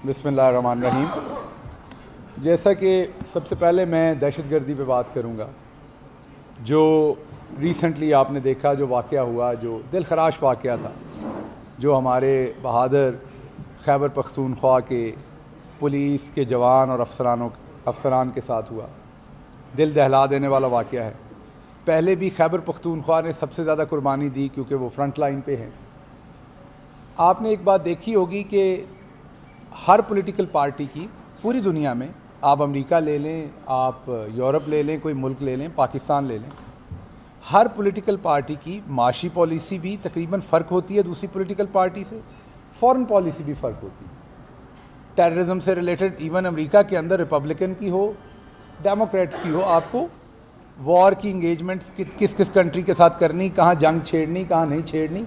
बिस्मिल्लाहिर्रहमानिर्रहीम। जैसा कि सबसे पहले मैं दहशतगर्दी पे बात करूँगा। जो रिसेंटली आपने देखा जो वाक़या हुआ, जो दिलखराश वाक़या था, जो हमारे बहादुर खैबर पख्तूनख्वा के पुलिस के जवान और अफसरान के साथ हुआ, दिल दहला देने वाला वाक़या है। पहले भी खैबर पख्तूनख्वा ने सबसे ज़्यादा कुर्बानी दी क्योंकि वो फ्रंट लाइन पे हैं। आपने एक बात देखी होगी कि हर पॉलिटिकल पार्टी की पूरी दुनिया में, आप अमेरिका ले लें, आप यूरोप ले लें, कोई मुल्क ले लें, पाकिस्तान ले लें, हर पॉलिटिकल पार्टी की माशी पॉलिसी भी तकरीबन फ़र्क होती है दूसरी पॉलिटिकल पार्टी से, फॉरेन पॉलिसी भी फ़र्क होती है। टेररिज्म से रिलेटेड इवन अमेरिका के अंदर रिपब्लिकन की हो, डेमोक्रेट्स की हो, आपको वॉर की इंगेजमेंट्स किस किस कंट्री के साथ करनी, कहाँ जंग छेड़नी, कहाँ नहीं छेड़नी,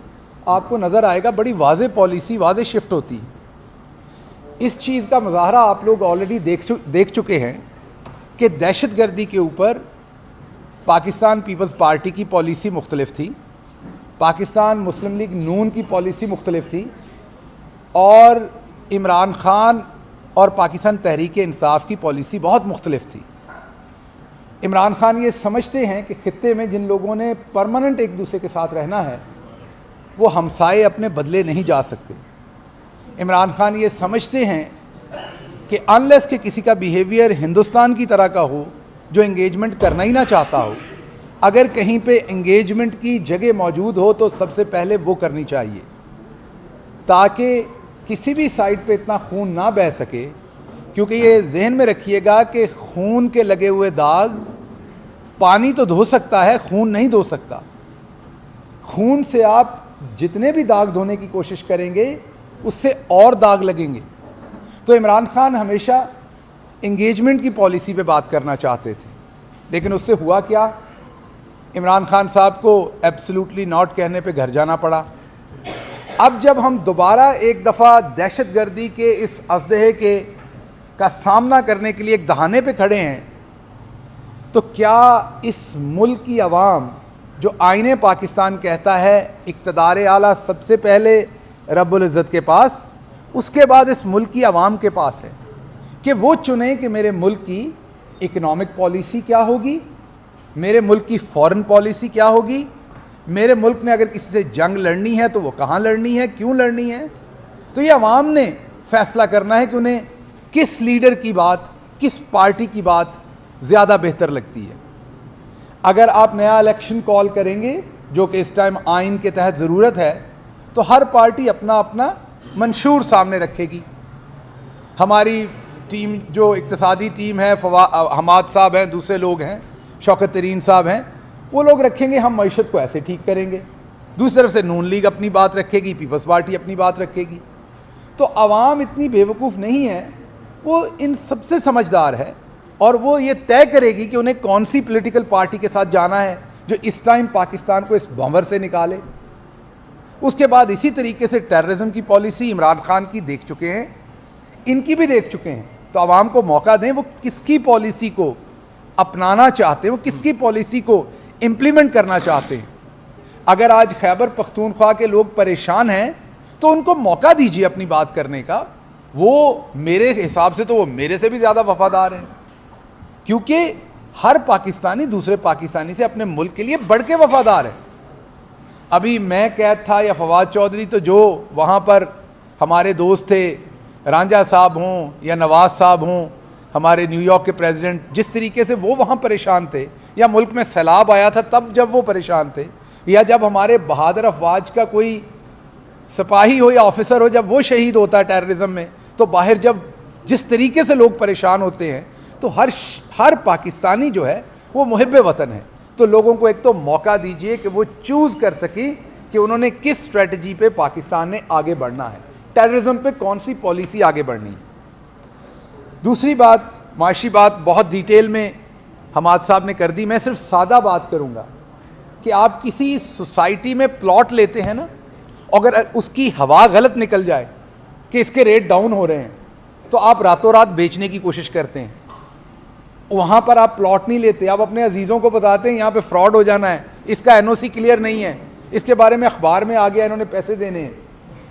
आपको नज़र आएगा। बड़ी वाज़े पॉलिसी, वाज़े शिफ्ट होती है। इस चीज़ का मुज़ाहरा आप लोग ऑलरेडी देख चुके हैं कि दहशतगर्दी के ऊपर पाकिस्तान पीपल्स पार्टी की पॉलिसी मुख्तलिफ थी, पाकिस्तान मुस्लिम लीग नून की पॉलिसी मुख्तलिफ थी, और इमरान ख़ान और पाकिस्तान तहरीक इंसाफ की पॉलिसी बहुत मुख्तलिफ थी। इमरान ख़ान ये समझते हैं कि ख़ित्ते में जिन लोगों ने परमानेंट एक दूसरे के साथ रहना है वो हमसाए अपने बदले नहीं जा सकते। इमरान ख़ान ये समझते हैं कि अनलेस के किसी का बिहेवियर हिंदुस्तान की तरह का हो जो इंगेजमेंट करना ही ना चाहता हो, अगर कहीं पे इंगेजमेंट की जगह मौजूद हो तो सबसे पहले वो करनी चाहिए, ताकि किसी भी साइड पे इतना खून ना बह सके। क्योंकि ये जहन में रखिएगा कि खून के लगे हुए दाग पानी तो धो सकता है, खून नहीं धो सकता। खून से आप जितने भी दाग धोने की कोशिश करेंगे उससे और दाग लगेंगे। तो इमरान ख़ान हमेशा इंगेजमेंट की पॉलिसी पे बात करना चाहते थे, लेकिन उससे हुआ क्या, इमरान ख़ान साहब को एब्सोल्युटली नॉट कहने पे घर जाना पड़ा। अब जब हम दोबारा एक दफ़ा दहशतगर्दी के इस अज़दहे का सामना करने के लिए एक दहाने पे खड़े हैं, तो क्या इस मुल्क की आवाम, जो आईने पाकिस्तान कहता है इक़्तिदार आला सबसे पहले रब्बुल इज़्ज़त के पास, उसके बाद इस मुल्क की आवाम के पास है कि वो चुने कि मेरे मुल्क की इकनॉमिक पॉलिसी क्या होगी, मेरे मुल्क की फ़ॉरेन पॉलिसी क्या होगी, मेरे मुल्क ने अगर किसी से जंग लड़नी है तो वो कहाँ लड़नी है, क्यों लड़नी है। तो ये आवाम ने फ़ैसला करना है कि उन्हें किस लीडर की बात, किस पार्टी की बात ज़्यादा बेहतर लगती है। अगर आप नया इलेक्शन कॉल करेंगे, जो कि इस टाइम आइन के तहत ज़रूरत है, तो हर पार्टी अपना अपना मंशूर सामने रखेगी। हमारी टीम जो इक़्तिसादी टीम है, हमाद साहब हैं, दूसरे लोग हैं, शौकत तरीन साहब हैं, वो लोग रखेंगे हम मईशत को ऐसे ठीक करेंगे। दूसरी तरफ से नून लीग अपनी बात रखेगी, पीपल्स पार्टी अपनी बात रखेगी। तो आवाम इतनी बेवकूफ़ नहीं है, वो इन सबसे समझदार है, और वो ये तय करेगी कि उन्हें कौन सी पॉलिटिकल पार्टी के साथ जाना है जो इस टाइम पाकिस्तान को इस भंवर से निकाले। उसके बाद इसी तरीके से टेररिज्म की पॉलिसी इमरान ख़ान की देख चुके हैं, इनकी भी देख चुके हैं। तो आवाम को मौका दें, वो किसकी पॉलिसी को अपनाना चाहते हैं, वो किसकी पॉलिसी को इम्प्लीमेंट करना चाहते हैं। अगर आज खैबर पख्तूनख्वा के लोग परेशान हैं तो उनको मौका दीजिए अपनी बात करने का। वो मेरे हिसाब से तो वो मेरे से भी ज़्यादा वफादार हैं, क्योंकि हर पाकिस्तानी दूसरे पाकिस्तानी से अपने मुल्क के लिए बढ़ के वफादार है। अभी मैं कैद था या फवाद चौधरी, तो जो वहाँ पर हमारे दोस्त थे, रांझा साहब हों या नवाज़ साहब हों, हमारे न्यूयॉर्क के प्रेसिडेंट, जिस तरीके से वो वहाँ परेशान थे, या मुल्क में सैलाब आया था तब जब वो परेशान थे, या जब हमारे बहादुर अफवाज का कोई सिपाही हो या ऑफिसर हो, जब वो शहीद होता है टेररिज्म में, तो बाहर जब जिस तरीके से लोग परेशान होते हैं, तो हर पाकिस्तानी जो है वो मुहिब्बे वतन है। तो लोगों को एक तो मौका दीजिए कि वो चूज़ कर सकें कि उन्होंने किस स्ट्रेटजी पे पाकिस्तान ने आगे बढ़ना है, टेररिज्म पे कौन सी पॉलिसी आगे बढ़नी है। दूसरी बात, माशी बात बहुत डिटेल में हमाद साहब ने कर दी, मैं सिर्फ सादा बात करूँगा कि आप किसी सोसाइटी में प्लॉट लेते हैं ना, अगर उसकी हवा गलत निकल जाए कि इसके रेट डाउन हो रहे हैं, तो आप रातों रात बेचने की कोशिश करते हैं। वहाँ पर आप प्लॉट नहीं लेते, आप अपने अजीज़ों को बताते हैं यहाँ पे फ्रॉड हो जाना है, इसका एनओसी क्लियर नहीं है, इसके बारे में अखबार में आ गया, इन्होंने पैसे देने हैं।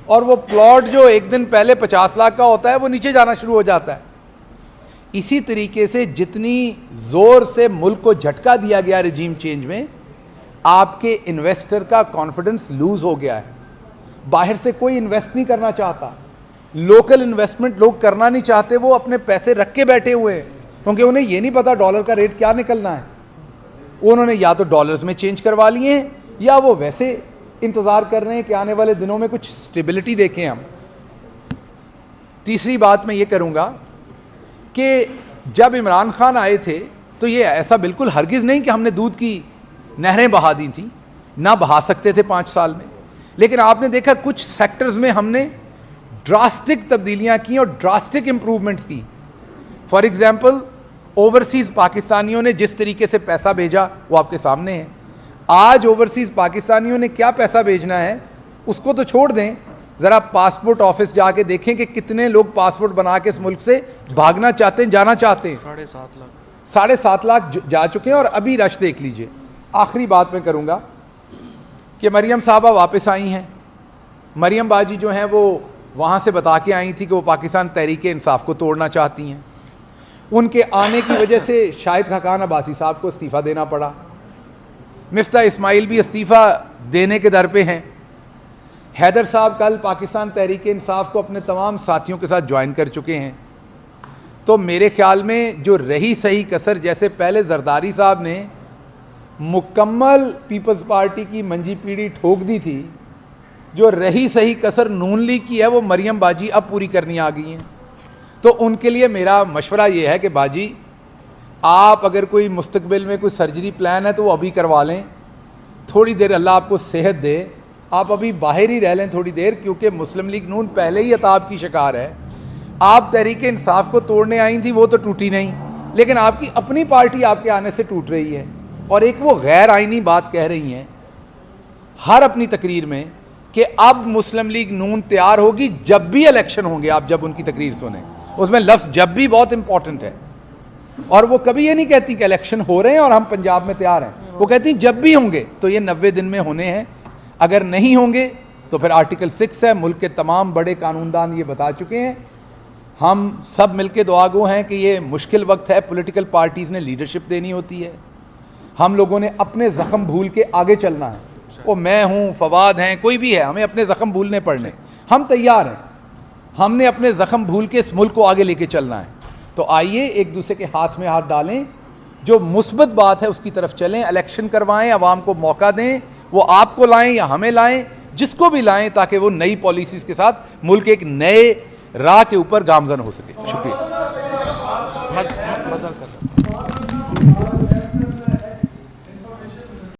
और वो प्लॉट जो एक दिन पहले 50 लाख का होता है वो नीचे जाना शुरू हो जाता है। इसी तरीके से जितनी जोर से मुल्क को झटका दिया गया रिजीम चेंज में, आपके इन्वेस्टर का कॉन्फिडेंस लूज हो गया है। बाहर से कोई इन्वेस्ट नहीं करना चाहता, लोकल इन्वेस्टमेंट लोग करना नहीं चाहते, वो अपने पैसे रख के बैठे हुए हैं क्योंकि उन्हें ये नहीं पता डॉलर का रेट क्या निकलना है। उन्होंने या तो डॉलर्स में चेंज करवा लिए हैं या वो वैसे इंतज़ार कर रहे हैं कि आने वाले दिनों में कुछ स्टेबिलिटी देखें हम। तीसरी बात मैं ये करूँगा कि जब इमरान खान आए थे तो ये ऐसा बिल्कुल हरगिज़ नहीं कि हमने दूध की नहरें बहा दी थी, ना बहा सकते थे 5 साल में, लेकिन आपने देखा कुछ सेक्टर्स में हमने ड्रास्टिक तब्दीलियाँ की और ड्रास्टिक इम्प्रूवमेंट्स की। फॉर एग्ज़ाम्पल, ओवरसीज़ पाकिस्तानियों ने जिस तरीके से पैसा भेजा वो आपके सामने है। आज ओवरसीज़ पाकिस्तानियों ने क्या पैसा भेजना है उसको तो छोड़ दें, ज़रा पासपोर्ट ऑफिस जाके देखें कि कितने लोग पासपोर्ट बना के इस मुल्क से भागना चाहते हैं, जाना चाहते हैं। 7.5 लाख जा चुके हैं और अभी रश देख लीजिए। आखिरी बात मैं करूँगा कि मरियम साहबा वापस आई हैं। मरियम बाजी जो हैं वो वहाँ से बता के आई थी कि वो पाकिस्तान तहरीक-ए-इंसाफ को तोड़ना चाहती हैं। उनके आने की वजह से शाहिद खाकान अब्बासी साहब को इस्तीफ़ा देना पड़ा। मिफ्ता इस्माइल भी इस्तीफ़ा देने के दर पे हैं। हैदर साहब कल पाकिस्तान तहरीक-ए-इंसाफ को अपने तमाम साथियों के साथ ज्वाइन कर चुके हैं। तो मेरे ख्याल में जो रही सही कसर, जैसे पहले जरदारी साहब ने मुकम्मल पीपल्स पार्टी की मंजी पीढ़ी ठोक दी थी, जो रही सही कसर नून लीग की है वो मरियम बाजी अब पूरी करनी आ गई हैं। तो उनके लिए मेरा मशवरा ये है कि बाजी, आप अगर कोई मुस्तकबिल में कोई सर्जरी प्लान है तो वो अभी करवा लें। थोड़ी देर अल्लाह आपको सेहत दे, आप अभी बाहर ही रह लें थोड़ी देर, क्योंकि मुस्लिम लीग नून पहले ही अताब की शिकार है। आप तहरीक-ए-इंसाफ को तोड़ने आई थी, वो तो टूटी नहीं, लेकिन आपकी अपनी पार्टी आपके आने से टूट रही है। और एक वो गैर आइनी बात कह रही हैं हर अपनी तकरीर में कि अब मुस्लिम लीग नून तैयार होगी जब भी इलेक्शन होंगे। आप जब उनकी तकरीर सुने, उसमें लफ्ज़ जब भी बहुत इंपॉर्टेंट है। और वो कभी ये नहीं कहती कि इलेक्शन हो रहे हैं और हम पंजाब में तैयार हैं, वो कहती जब भी होंगे तो ये 90 दिन में होने हैं। अगर नहीं होंगे तो फिर आर्टिकल 6 है। मुल्क के तमाम बड़े कानूनदान ये बता चुके हैं। हम सब मिलके दुआगो हैं कि ये मुश्किल वक्त है, पॉलिटिकल पार्टीज़ ने लीडरशिप देनी होती है। हम लोगों ने अपने ज़ख्म भूल के आगे चलना है। वो मैं हूँ, फवाद हैं, कोई भी है, हमें अपने ज़ख्म भूलने पड़ने, हम तैयार हैं। हमने अपने ज़ख्म भूल के इस मुल्क को आगे लेके चलना है। तो आइए एक दूसरे के हाथ में हाथ डालें, जो मुस्बत बात है उसकी तरफ चलें, इलेक्शन करवाएं, आवाम को मौका दें, वो आपको लाएं या हमें लाएं, जिसको भी लाएं, ताकि वो नई पॉलिसीज़ के साथ मुल्क एक नए राह के ऊपर गामजन हो सके। शुक्रिया।